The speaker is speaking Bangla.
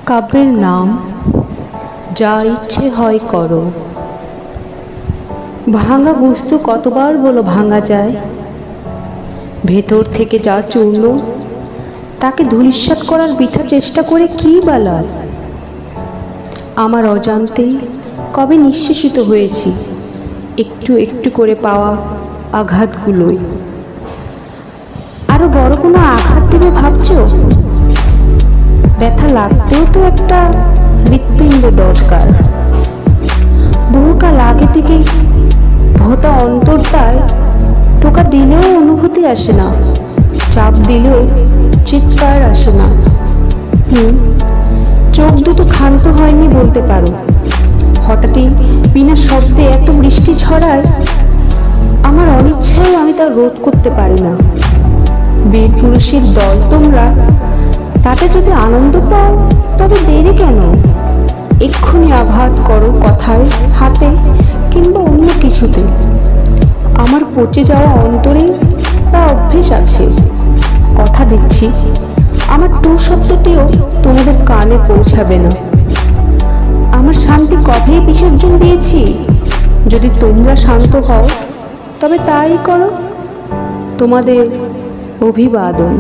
কাব্যের নাম যা ইচ্ছে হয় করো। ভাঙা বস্তু কতবার বলো ভাঙা যায়, ভেতর থেকে যা চূর্ণ তাকে ধূলিসাৎ করার বৃথা চেষ্টা করে কি বা লাভ। আমার অজান্তেই কবে নিঃশেষিত হয়েছি একটু একটু করে পাওয়া আঘাতগুলোই। আরো বড় কোনো আঘাত দেবে ভাবছ? ব্যথা লাগতেও তো একটা হৃৎপিণ্ড দরকার। বহুকাল আগে থেকেই ভোতা অন্তরটায় টোকা দিলেও অনুভূতি আসে না, চাপ দিলেও চিৎকার আসে না। চোখ দুটো ক্ষান্ত হয়নি বলতে পারো। হঠাৎই বিনা শব্দে এত বৃষ্টি ছড়ায়, আমার অনিচ্ছায় আমি তা রোধ করতে পারি না। বীর পুরুষের দল তোমরা, তাতে যদি আনন্দ পাও তবে দেরি কেন? এক্ষুনি আঘাত করো কথায়, হাতে কিংবা অন্য কিছুতে। আমার পচে যাওয়া অন্তরে তা অভ্যেস আছে। কথা দিচ্ছি আমার টু শব্দটিও তোমাদের কানে পৌঁছাবে না। আমার শান্তি কবেই বিসর্জন দিয়েছি। যদি তোমরা শান্ত হও তবে তাই করো। তোমাদের অভিবাদন।